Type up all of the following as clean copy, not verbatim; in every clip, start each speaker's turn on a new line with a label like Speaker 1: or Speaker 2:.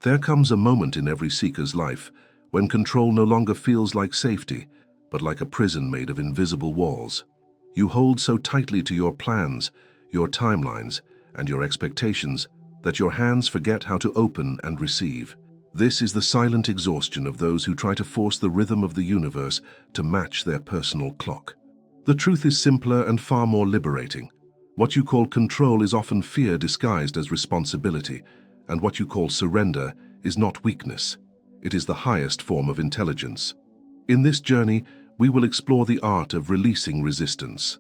Speaker 1: There comes a moment in every seeker's life when control no longer feels like safety, but like a prison made of invisible walls. You hold so tightly to your plans, your timelines, and your expectations that your hands forget how to open and receive. This is the silent exhaustion of those who try to force the rhythm of the universe to match their personal clock. The truth is simpler and far more liberating. What you call control is often fear disguised as responsibility, and what you call surrender is not weakness. It is the highest form of intelligence. In this journey, we will explore the art of releasing resistance,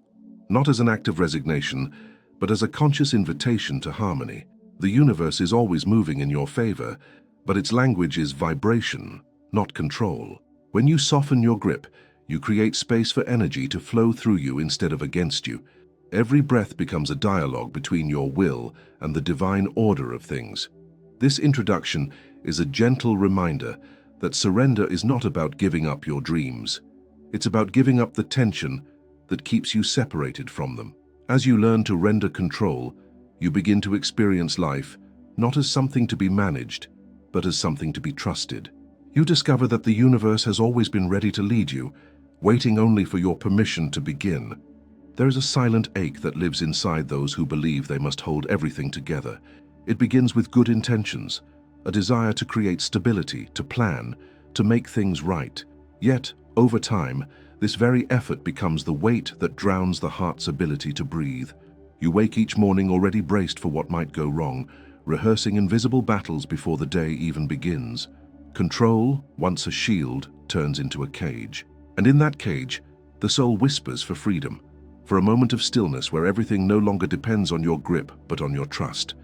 Speaker 1: not as an act of resignation, but as a conscious invitation to harmony. The universe is always moving in your favor, but its language is vibration, not control. When you soften your grip, you create space for energy to flow through you instead of against you. Every breath becomes a dialogue between your will and the divine order of things. This introduction is a gentle reminder that surrender is not about giving up your dreams. It's about giving up the tension that keeps you separated from them. As you learn to render control, you begin to experience life not as something to be managed, but as something to be trusted. You discover that the universe has always been ready to lead you, waiting only for your permission to begin. There is a silent ache that lives inside those who believe they must hold everything together. It begins with good intentions, a desire to create stability, to plan, to make things right. Yet, over time, this very effort becomes the weight that drowns the heart's ability to breathe. You wake each morning already braced for what might go wrong, rehearsing invisible battles before the day even begins. Control, once a shield, turns into a cage. And in that cage, the soul whispers for freedom, for a moment of stillness where everything no longer depends on your grip but on your trust.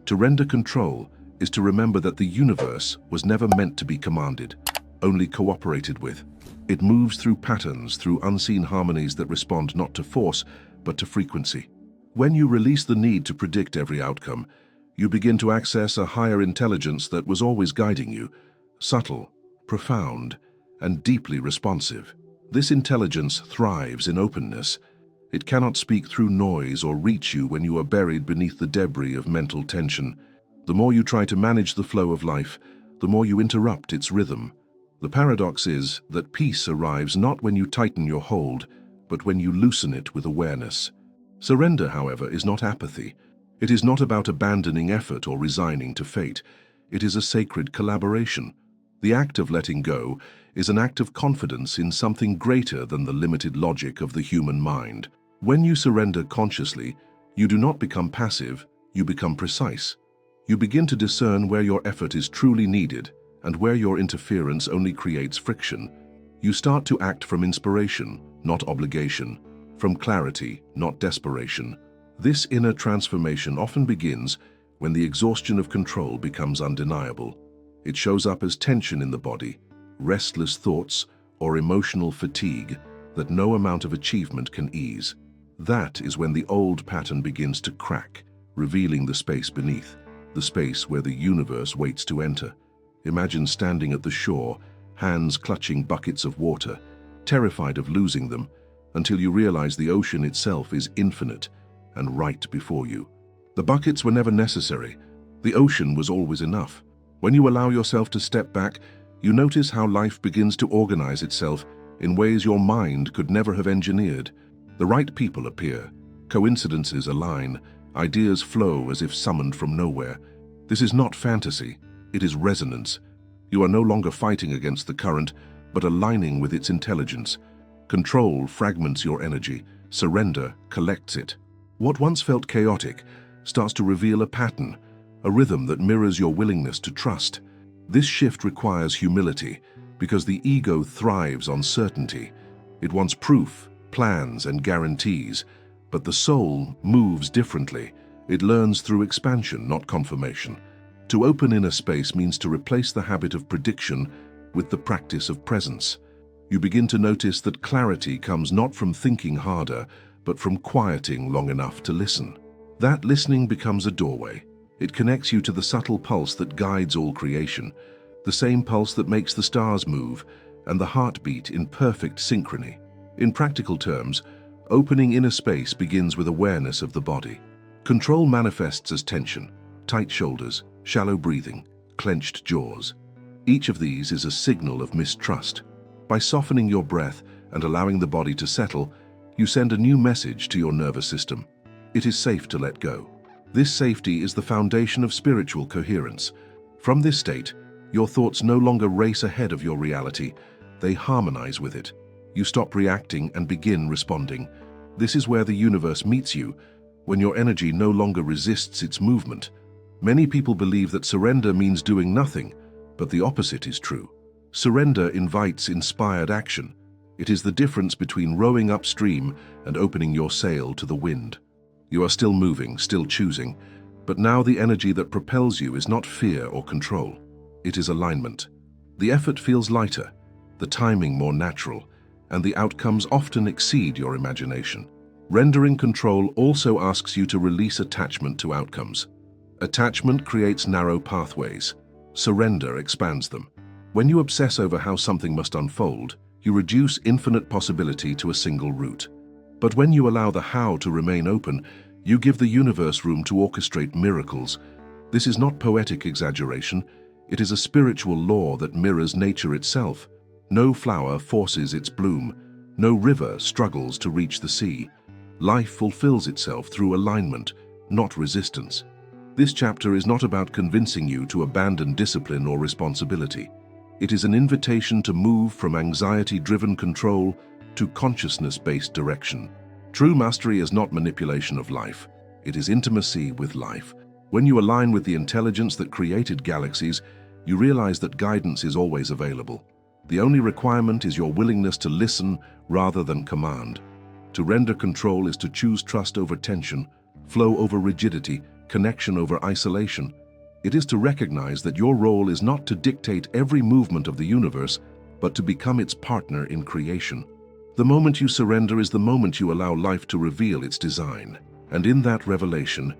Speaker 1: To render control is to remember that the universe was never meant to be commanded, only cooperated with. It moves through patterns, through unseen harmonies that respond not to force, but to frequency. When you release the need to predict every outcome, you begin to access a higher intelligence that was always guiding you, subtle, profound, and deeply responsive. This intelligence thrives in openness. It cannot speak through noise or reach you when you are buried beneath the debris of mental tension. The more you try to manage the flow of life, the more you interrupt its rhythm. The paradox is that peace arrives not when you tighten your hold, but when you loosen it with awareness. Surrender, however, is not apathy. It is not about abandoning effort or resigning to fate. It is a sacred collaboration. The act of letting go is an act of confidence in something greater than the limited logic of the human mind. When you surrender consciously, you do not become passive, you become precise. You begin to discern where your effort is truly needed and where your interference only creates friction. You start to act from inspiration, not obligation, from clarity, not desperation. This inner transformation often begins when the exhaustion of control becomes undeniable. It shows up as tension in the body, restless thoughts, or emotional fatigue that no amount of achievement can ease. That is when the old pattern begins to crack, revealing the space beneath, the space where the universe waits to enter. Imagine standing at the shore, hands clutching buckets of water, terrified of losing them, until you realize the ocean itself is infinite and right before you. The buckets were never necessary. The ocean was always enough. When you allow yourself to step back, you notice how life begins to organize itself in ways your mind could never have engineered. The right people appear, coincidences align, ideas flow as if summoned from nowhere. This is not fantasy, it is resonance. You are no longer fighting against the current, but aligning with its intelligence. Control fragments your energy, surrender collects it. What once felt chaotic starts to reveal a pattern, a rhythm that mirrors your willingness to trust. This shift requires humility, because the ego thrives on certainty. It wants proof, plans, and guarantees, but the soul moves differently. It learns through expansion, not confirmation. To open inner space means to replace the habit of prediction with the practice of presence. You begin to notice that clarity comes not from thinking harder, but from quieting long enough to listen. That listening becomes a doorway. It connects you to the subtle pulse that guides all creation, the same pulse that makes the stars move, and the heartbeat in perfect synchrony. In practical terms, opening inner space begins with awareness of the body. Control manifests as tension, tight shoulders, shallow breathing, clenched jaws. Each of these is a signal of mistrust. By softening your breath and allowing the body to settle, you send a new message to your nervous system. It is safe to let go. This safety is the foundation of spiritual coherence. From this state, your thoughts no longer race ahead of your reality, they harmonize with it. You stop reacting and begin responding. This is where the universe meets you, when your energy no longer resists its movement. Many people believe that surrender means doing nothing, but the opposite is true. Surrender invites inspired action. It is the difference between rowing upstream and opening your sail to the wind. You are still moving, still choosing, but now the energy that propels you is not fear or control. It is alignment. The effort feels lighter, the timing more natural, and the outcomes often exceed your imagination. Rendering control also asks you to release attachment to outcomes. Attachment creates narrow pathways. Surrender expands them. When you obsess over how something must unfold, you reduce infinite possibility to a single route. But when you allow the how to remain open, you give the universe room to orchestrate miracles. This is not poetic exaggeration. It is a spiritual law that mirrors nature itself. No flower forces its bloom. No river struggles to reach the sea. Life fulfills itself through alignment, not resistance. This chapter is not about convincing you to abandon discipline or responsibility. It is an invitation to move from anxiety-driven control to consciousness-based direction. True mastery is not manipulation of life. It is intimacy with life. When you align with the intelligence that created galaxies, you realize that guidance is always available. The only requirement is your willingness to listen rather than command. To render control is to choose trust over tension, flow over rigidity, connection over isolation. It is to recognize that your role is not to dictate every movement of the universe, but to become its partner in creation. The moment you surrender is the moment you allow life to reveal its design. And in that revelation,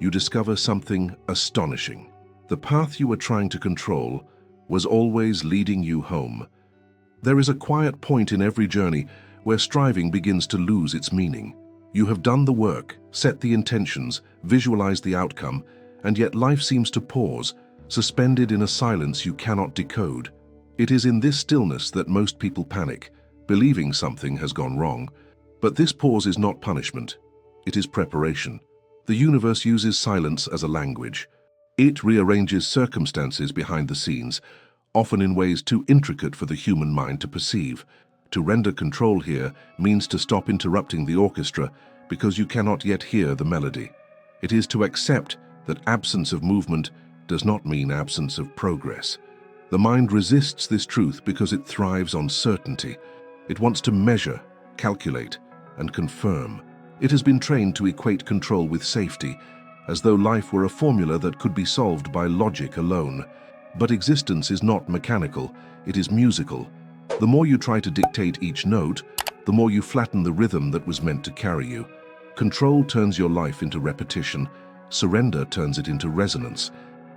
Speaker 1: you discover something astonishing. The path you were trying to control was always leading you home. There is a quiet point in every journey where striving begins to lose its meaning. You have done the work, set the intentions, visualized the outcome, and yet life seems to pause, suspended in a silence you cannot decode. It is in this stillness that most people panic, believing something has gone wrong. But this pause is not punishment. It is preparation. The universe uses silence as a language. It rearranges circumstances behind the scenes, often in ways too intricate for the human mind to perceive. To render control here means to stop interrupting the orchestra because you cannot yet hear the melody. It is to accept that absence of movement does not mean absence of progress. The mind resists this truth because it thrives on certainty. It wants to measure, calculate, and confirm. It has been trained to equate control with safety, as though life were a formula that could be solved by logic alone. But existence is not mechanical, it is musical. The more you try to dictate each note, the more you flatten the rhythm that was meant to carry you. Control turns your life into repetition. Surrender turns it into resonance.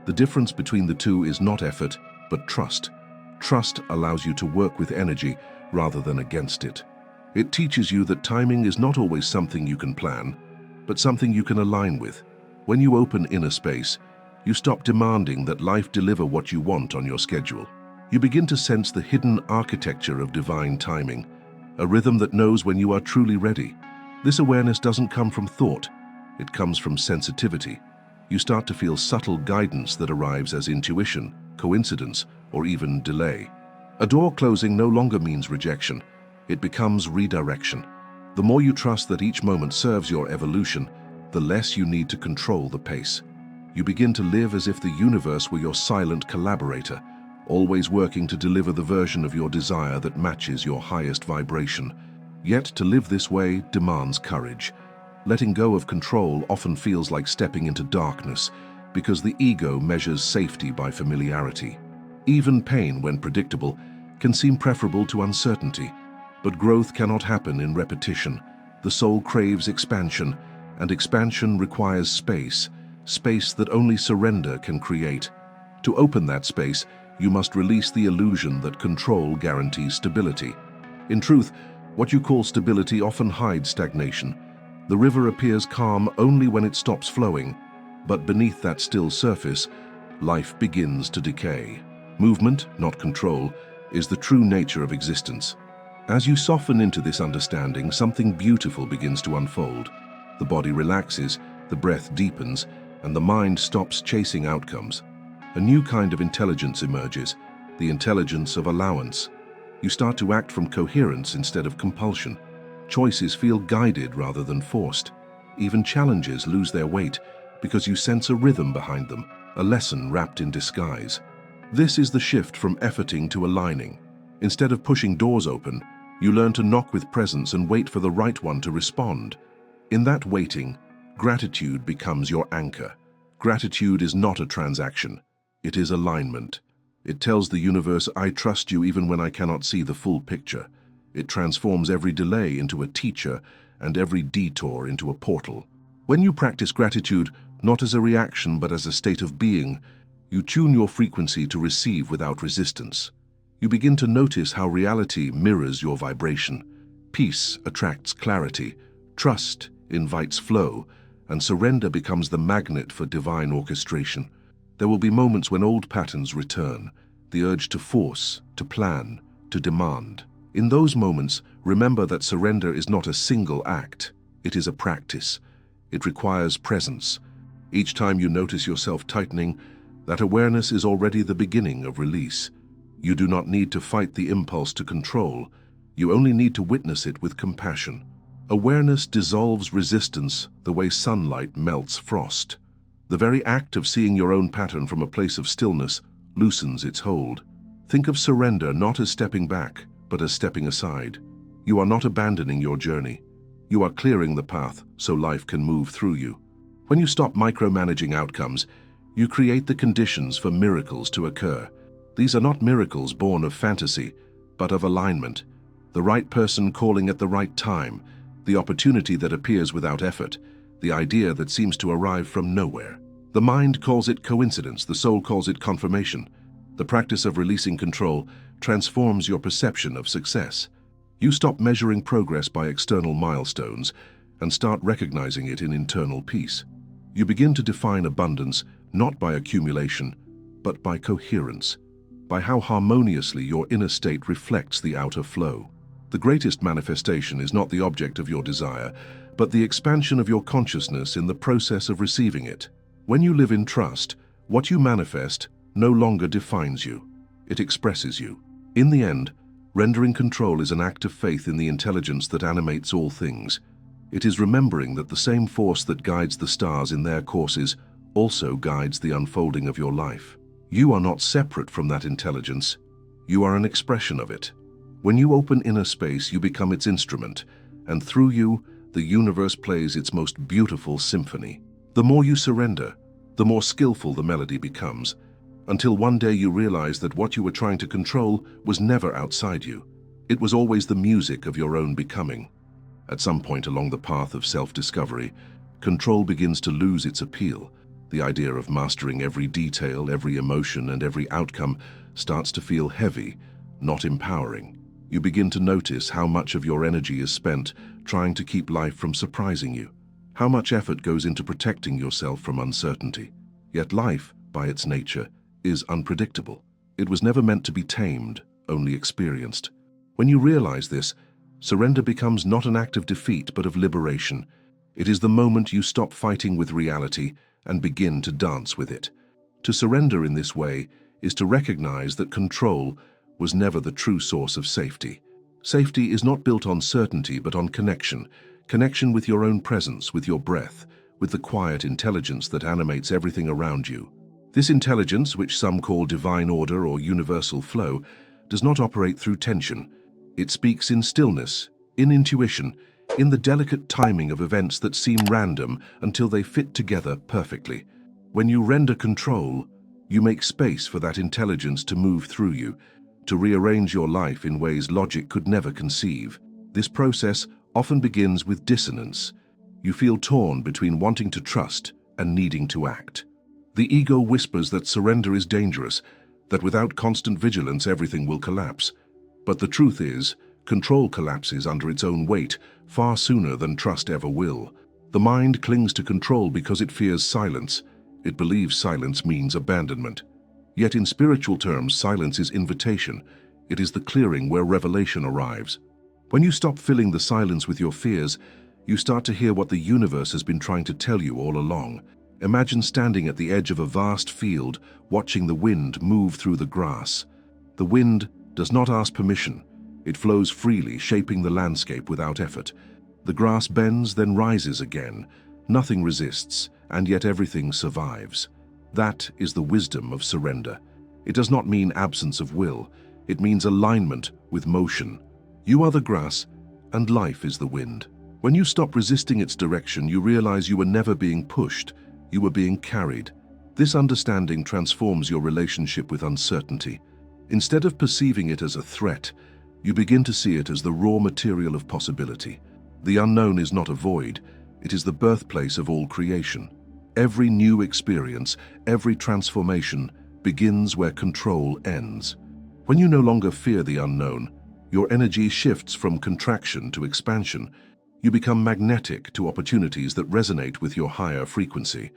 Speaker 1: The difference between the two is not effort, but trust. Trust allows you to work with energy rather than against it. It teaches you that timing is not always something you can plan, but something you can align with. When you open inner space, you stop demanding that life deliver what you want on your schedule. You begin to sense the hidden architecture of divine timing, a rhythm that knows when you are truly ready. This awareness doesn't come from thought, it comes from sensitivity. You start to feel subtle guidance that arrives as intuition, coincidence, or even delay. A door closing no longer means rejection, it becomes redirection. The more you trust that each moment serves your evolution, the less you need to control the pace. You begin to live as if the universe were your silent collaborator, always working to deliver the version of your desire that matches your highest vibration. Yet to live this way demands courage. Letting go of control often feels like stepping into darkness because the ego measures safety by familiarity. Even pain, when predictable, can seem preferable to uncertainty. But growth cannot happen in repetition. The soul craves expansion, and expansion requires space, space that only surrender can create. To open that space, you must release the illusion that control guarantees stability. In truth, what you call stability often hides stagnation. The river appears calm only when it stops flowing, but beneath that still surface life begins to decay. Movement, not control, is the true nature of existence. As you soften into this understanding, something beautiful begins to unfold. The body relaxes, the breath deepens, and the mind stops chasing outcomes. A new kind of intelligence emerges, the intelligence of allowance. You start to act from coherence instead of compulsion. Choices feel guided rather than forced. Even challenges lose their weight because you sense a rhythm behind them, a lesson wrapped in disguise. This is the shift from efforting to aligning. Instead of pushing doors open, you learn to knock with presence and wait for the right one to respond. In that waiting, gratitude becomes your anchor. Gratitude is not a transaction. It is alignment. It tells the universe, I trust you even when I cannot see the full picture. It transforms every delay into a teacher and every detour into a portal. When you practice gratitude, not as a reaction but as a state of being, you tune your frequency to receive without resistance. You begin to notice how reality mirrors your vibration. Peace attracts clarity, trust invites flow, and surrender becomes the magnet for divine orchestration. There will be moments when old patterns return, the urge to force, to plan, to demand. In those moments, remember that surrender is not a single act, it is a practice. It requires presence. Each time you notice yourself tightening, that awareness is already the beginning of release. You do not need to fight the impulse to control. You only need to witness it with compassion. Awareness dissolves resistance the way sunlight melts frost. The very act of seeing your own pattern from a place of stillness loosens its hold. Think of surrender not as stepping back, but as stepping aside. You are not abandoning your journey. You are clearing the path so life can move through you. When you stop micromanaging outcomes, you create the conditions for miracles to occur. These are not miracles born of fantasy, but of alignment. The right person calling at the right time, the opportunity that appears without effort, the idea that seems to arrive from nowhere. The mind calls it coincidence, the soul calls it confirmation. The practice of releasing control transforms your perception of success. You stop measuring progress by external milestones and start recognizing it in internal peace. You begin to define abundance not by accumulation, but by coherence, by how harmoniously your inner state reflects the outer flow. The greatest manifestation is not the object of your desire, but the expansion of your consciousness in the process of receiving it. When you live in trust, what you manifest no longer defines you. It expresses you. In the end, rendering control is an act of faith in the intelligence that animates all things. It is remembering that the same force that guides the stars in their courses also guides the unfolding of your life. You are not separate from that intelligence. You are an expression of it. When you open inner space, you become its instrument, and through you, the universe plays its most beautiful symphony. The more you surrender, the more skillful the melody becomes, until one day you realize that what you were trying to control was never outside you. It was always the music of your own becoming. At some point along the path of self-discovery, control begins to lose its appeal. The idea of mastering every detail, every emotion, and every outcome starts to feel heavy, not empowering. You begin to notice how much of your energy is spent trying to keep life from surprising you, how much effort goes into protecting yourself from uncertainty. Yet life, by its nature, is unpredictable. It was never meant to be tamed, only experienced. When you realize this, surrender becomes not an act of defeat but of liberation. It is the moment you stop fighting with reality and begin to dance with it. To surrender in this way is to recognize that control was never the true source of safety. Safety is not built on certainty but on connection. Connection with your own presence, with your breath, with the quiet intelligence that animates everything around you. This intelligence, which some call divine order or universal flow, does not operate through tension. It speaks in stillness, in intuition, in the delicate timing of events that seem random until they fit together perfectly. When you render control, you make space for that intelligence to move through you, to rearrange your life in ways logic could never conceive. This process often begins with dissonance. You feel torn between wanting to trust and needing to act. The ego whispers that surrender is dangerous, that without constant vigilance everything will collapse. But the truth is, control collapses under its own weight far sooner than trust ever will. The mind clings to control because it fears silence. It believes silence means abandonment. Yet in spiritual terms, silence is invitation. It is the clearing where revelation arrives. When you stop filling the silence with your fears, you start to hear what the universe has been trying to tell you all along. Imagine standing at the edge of a vast field, watching the wind move through the grass. The wind does not ask permission. It flows freely, shaping the landscape without effort. The grass bends, then rises again. Nothing resists, and yet everything survives. That is the wisdom of surrender. It does not mean absence of will. It means alignment with motion. You are the grass, and life is the wind. When you stop resisting its direction, you realize you were never being pushed. You were being carried. This understanding transforms your relationship with uncertainty. Instead of perceiving it as a threat, you begin to see it as the raw material of possibility. The unknown is not a void. It is the birthplace of all creation. Every new experience, every transformation begins where control ends. When you no longer fear the unknown, your energy shifts from contraction to expansion. You become magnetic to opportunities that resonate with your higher frequency.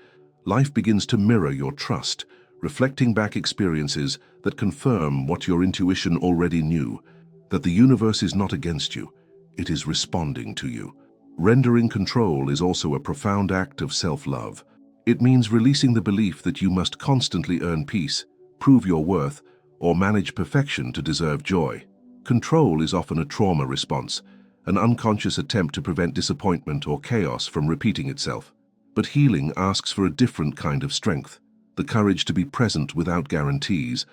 Speaker 1: Life begins to mirror your trust, reflecting back experiences that confirm what your intuition already knew, that the universe is not against you, it is responding to you. Rendering control is also a profound act of self-love. It means releasing the belief that you must constantly earn peace, prove your worth, or manage perfection to deserve joy. Control is often a trauma response, an unconscious attempt to prevent disappointment or chaos from repeating itself. But healing asks for a different kind of strength, the courage to be present without guarantees.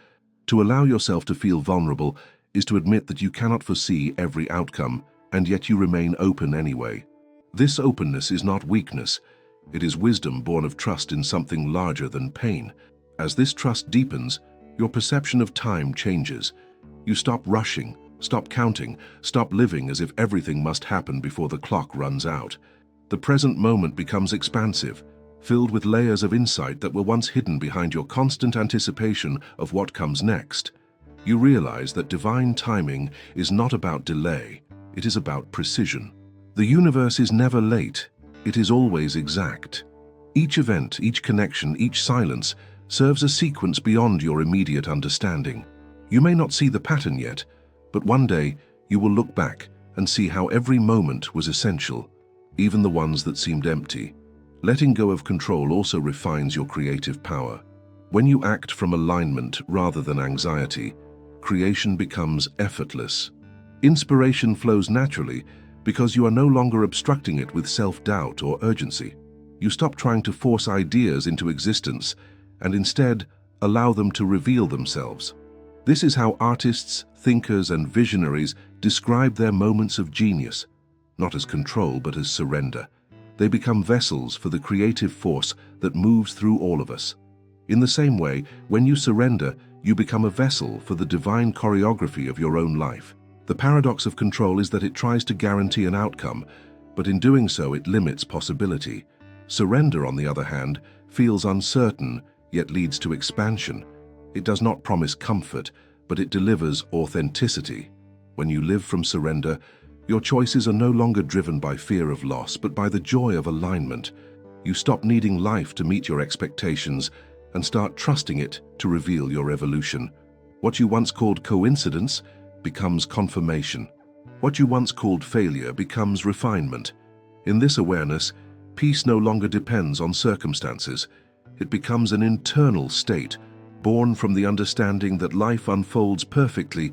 Speaker 1: To allow yourself to feel vulnerable is to admit that you cannot foresee every outcome, and yet you remain open anyway. This openness is not weakness. It is wisdom born of trust in something larger than pain. As this trust deepens, your perception of time changes. You stop rushing, stop counting, stop living as if everything must happen before the clock runs out. The present moment becomes expansive, filled with layers of insight that were once hidden behind your constant anticipation of what comes next. You realize that divine timing is not about delay, it is about precision. The universe is never late, it is always exact. Each event, each connection, each silence serves a sequence beyond your immediate understanding. You may not see the pattern yet, but one day you will look back and see how every moment was essential, even the ones that seemed empty. Letting go of control also refines your creative power. When you act from alignment rather than anxiety, creation becomes effortless. Inspiration flows naturally because you are no longer obstructing it with self-doubt or urgency. You stop trying to force ideas into existence and instead allow them to reveal themselves. This is how artists, thinkers, and visionaries describe their moments of genius, not as control but as surrender. They become vessels for the creative force that moves through all of us. In the same way, when you surrender, you become a vessel for the divine choreography of your own life. The paradox of control is that it tries to guarantee an outcome, but in doing so it limits possibility. Surrender, on the other hand, feels uncertain, yet leads to expansion. It does not promise comfort, but it delivers authenticity. When you live from surrender, your choices are no longer driven by fear of loss, but by the joy of alignment. You stop needing life to meet your expectations and start trusting it to reveal your evolution. What you once called coincidence becomes confirmation. What you once called failure becomes refinement. In this awareness, peace no longer depends on circumstances. It becomes an internal state, born from the understanding that life unfolds perfectly,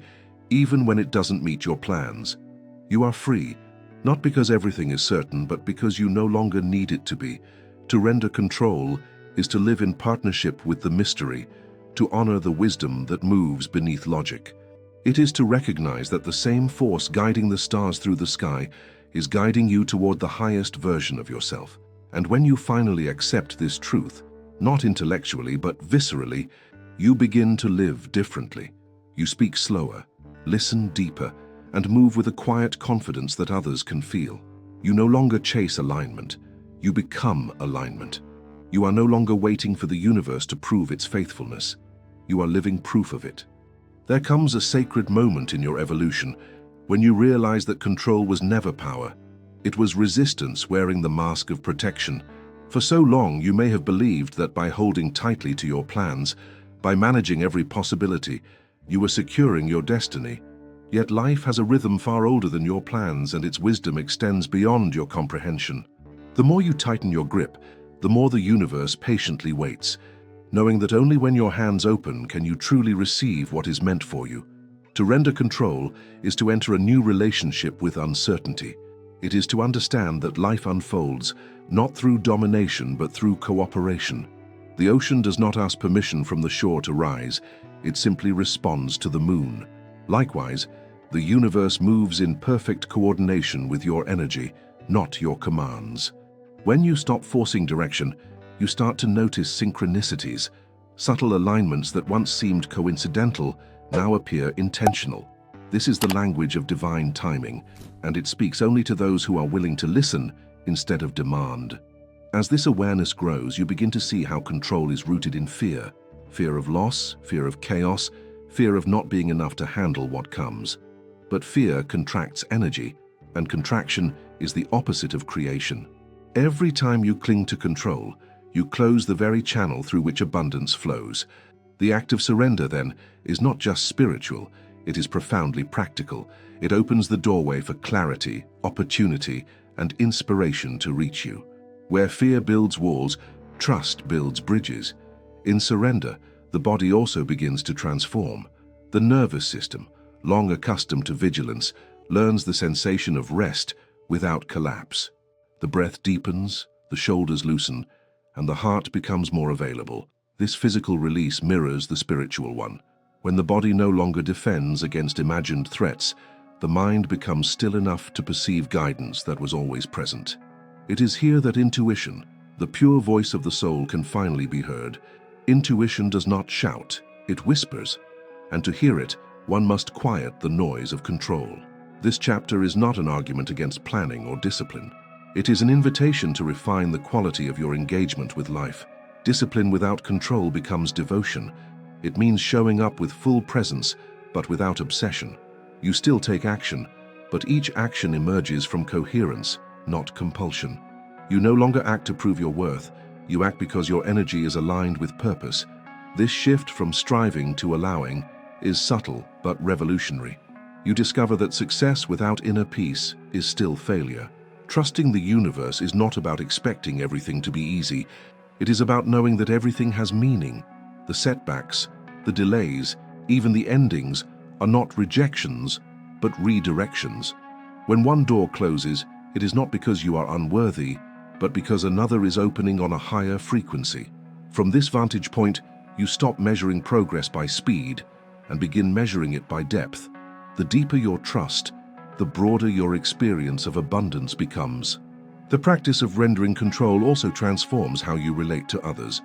Speaker 1: even when it doesn't meet your plans. You are free, not because everything is certain, but because you no longer need it to be. To render control is to live in partnership with the mystery, to honor the wisdom that moves beneath logic. It is to recognize that the same force guiding the stars through the sky is guiding you toward the highest version of yourself. And when you finally accept this truth, not intellectually but viscerally, you begin to live differently. You speak slower, listen deeper, and move with a quiet confidence that others can feel. You no longer chase alignment, you become alignment. You are no longer waiting for the universe to prove its faithfulness. You are living proof of it. There comes a sacred moment in your evolution when you realize that control was never power. It was resistance wearing the mask of protection. For so long, you may have believed that by holding tightly to your plans, by managing every possibility, you were securing your destiny. Yet life has a rhythm far older than your plans, and its wisdom extends beyond your comprehension. The more you tighten your grip, the more the universe patiently waits, knowing that only when your hands open can you truly receive what is meant for you. To render control is to enter a new relationship with uncertainty. It is to understand that life unfolds not through domination but through cooperation. The ocean does not ask permission from the shore to rise, it simply responds to the moon. Likewise, the universe moves in perfect coordination with your energy, not your commands. When you stop forcing direction, you start to notice synchronicities. Subtle alignments that once seemed coincidental now appear intentional. This is the language of divine timing, and it speaks only to those who are willing to listen instead of demand. As this awareness grows, you begin to see how control is rooted in fear. Fear of loss, fear of chaos, fear of not being enough to handle what comes. But fear contracts energy, and contraction is the opposite of creation. Every time you cling to control, you close the very channel through which abundance flows. The act of surrender, then, is not just spiritual, it is profoundly practical. It opens the doorway for clarity, opportunity, and inspiration to reach you. Where fear builds walls, trust builds bridges. In surrender, the body also begins to transform. The nervous system, long accustomed to vigilance, learns the sensation of rest without collapse. The breath deepens, the shoulders loosen, and the heart becomes more available. This physical release mirrors the spiritual one. When the body no longer defends against imagined threats, the mind becomes still enough to perceive guidance that was always present. It is here that intuition, the pure voice of the soul, can finally be heard. Intuition does not shout, it whispers, and to hear it, one must quiet the noise of control. This chapter is not an argument against planning or discipline. It is an invitation to refine the quality of your engagement with life. Discipline without control becomes devotion. It means showing up with full presence, but without obsession. You still take action, but each action emerges from coherence, not compulsion. You no longer act to prove your worth, you act because your energy is aligned with purpose. This shift from striving to allowing is subtle but revolutionary. You discover that success without inner peace is still failure. Trusting the universe is not about expecting everything to be easy. It is about knowing that everything has meaning. The setbacks, the delays, even the endings are not rejections, but redirections. When one door closes, it is not because you are unworthy, but because another is opening on a higher frequency. From this vantage point, you stop measuring progress by speed and begin measuring it by depth. The deeper your trust, the broader your experience of abundance becomes. The practice of rendering control also transforms how you relate to others.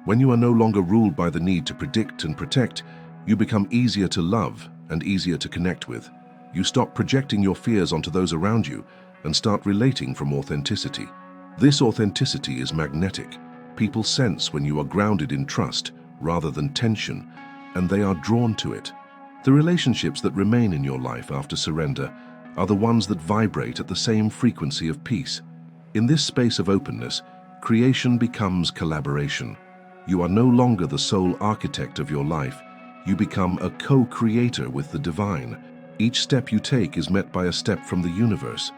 Speaker 1: When you are no longer ruled by the need to predict and protect, you become easier to love and easier to connect with. You stop projecting your fears onto those around you and start relating from authenticity. This authenticity is magnetic. People sense when you are grounded in trust rather than tension, and they are drawn to it. The relationships that remain in your life after surrender are the ones that vibrate at the same frequency of peace. In this space of openness, creation becomes collaboration. You are no longer the sole architect of your life. You become a co-creator with the divine. Each step you take is met by a step from the universe.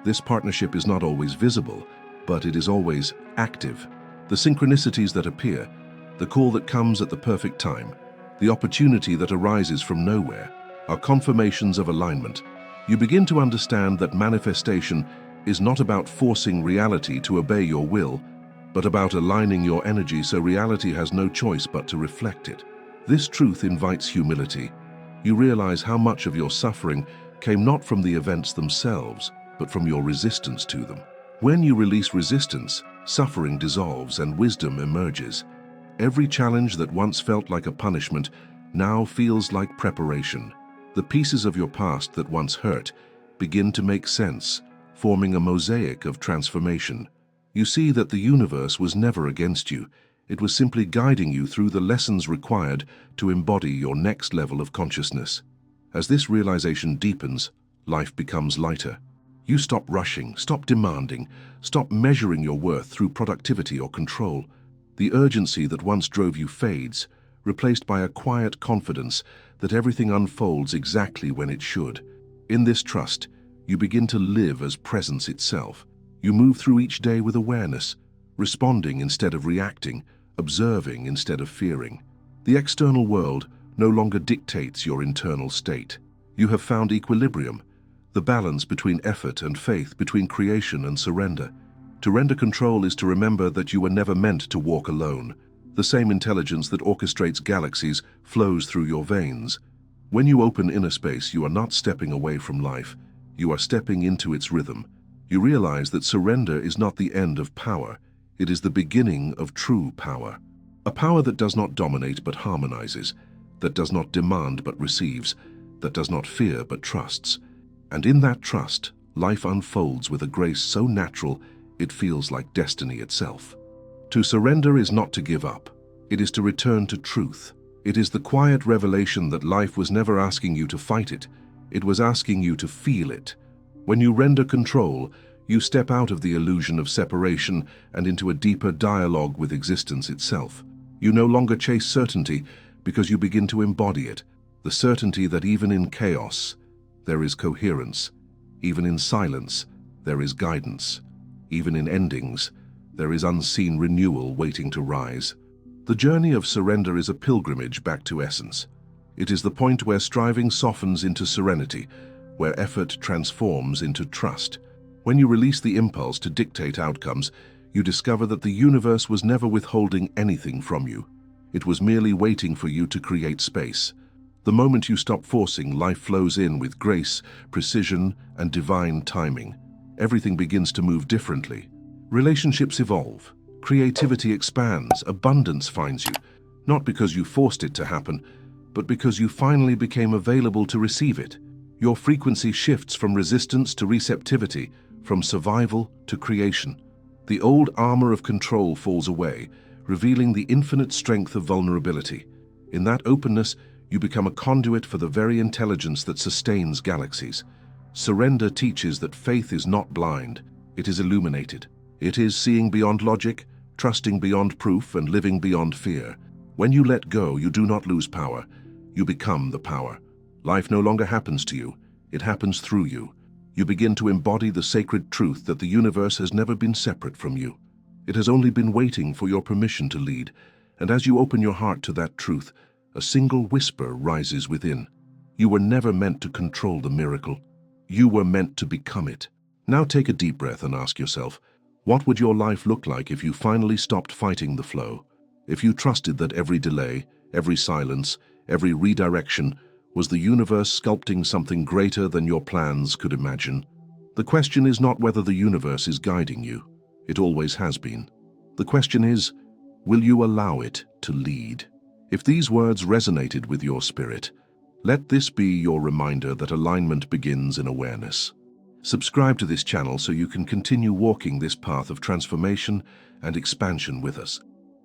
Speaker 1: This partnership is not always visible, but it is always active. The synchronicities that appear, the call that comes at the perfect time, the opportunity that arises from nowhere, are confirmations of alignment. You begin to understand that manifestation is not about forcing reality to obey your will, but about aligning your energy so reality has no choice but to reflect it. This truth invites humility. You realize how much of your suffering came not from the events themselves, but from your resistance to them. When you release resistance, suffering dissolves and wisdom emerges. Every challenge that once felt like a punishment now feels like preparation. The pieces of your past that once hurt begin to make sense, forming a mosaic of transformation. You see that the universe was never against you. It was simply guiding you through the lessons required to embody your next level of consciousness. As this realization deepens, life becomes lighter. You stop rushing, stop demanding, stop measuring your worth through productivity or control. The urgency that once drove you fades, replaced by a quiet confidence that everything unfolds exactly when it should. In this trust, you begin to live as presence itself. You move through each day with awareness, responding instead of reacting, observing instead of fearing. The external world no longer dictates your internal state. You have found equilibrium, the balance between effort and faith, between creation and surrender. To render control is to remember that you were never meant to walk alone. The same intelligence that orchestrates galaxies flows through your veins. When you open inner space, you are not stepping away from life. You are stepping into its rhythm. You realize that surrender is not the end of power. It is the beginning of true power. A power that does not dominate but harmonizes, that does not demand but receives, that does not fear but trusts. And in that trust, life unfolds with a grace so natural it feels like destiny itself. To surrender is not to give up. It is to return to truth. It is the quiet revelation that life was never asking you to fight it. It was asking you to feel it. When you render control, you step out of the illusion of separation and into a deeper dialogue with existence itself. You no longer chase certainty because you begin to embody it, the certainty that even in chaos, there is coherence. Even in silence, there is guidance. Even in endings, there is unseen renewal waiting to rise. The journey of surrender is a pilgrimage back to essence. It is the point where striving softens into serenity, where effort transforms into trust. When you release the impulse to dictate outcomes, you discover that the universe was never withholding anything from you. It was merely waiting for you to create space. The moment you stop forcing, life flows in with grace, precision, and divine timing. Everything begins to move differently. Relationships evolve. Creativity expands. Abundance finds you, not because you forced it to happen, but because you finally became available to receive it. Your frequency shifts from resistance to receptivity, from survival to creation. The old armor of control falls away, revealing the infinite strength of vulnerability. In that openness, you become a conduit for the very intelligence that sustains galaxies. Surrender teaches that faith is not blind, it is illuminated. It is seeing beyond logic, trusting beyond proof, and living beyond fear. When you let go, you do not lose power. You become the power. Life no longer happens to you, it happens through you. You begin to embody the sacred truth that the universe has never been separate from you. It has only been waiting for your permission to lead, and as you open your heart to that truth, a single whisper rises within. You were never meant to control the miracle. You were meant to become it. Now take a deep breath and ask yourself, what would your life look like if you finally stopped fighting the flow? If you trusted that every delay, every silence, every redirection was the universe sculpting something greater than your plans could imagine? The question is not whether the universe is guiding you. It always has been. The question is, will you allow it to lead? If these words resonated with your spirit, let this be your reminder that alignment begins in awareness. Subscribe to this channel so you can continue walking this path of transformation and expansion with us.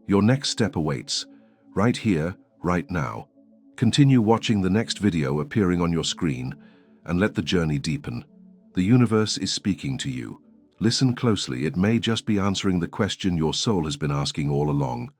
Speaker 1: Your next step awaits, right here, right now. Continue watching the next video appearing on your screen and let the journey deepen. The universe is speaking to you. Listen closely, it may just be answering the question your soul has been asking all along.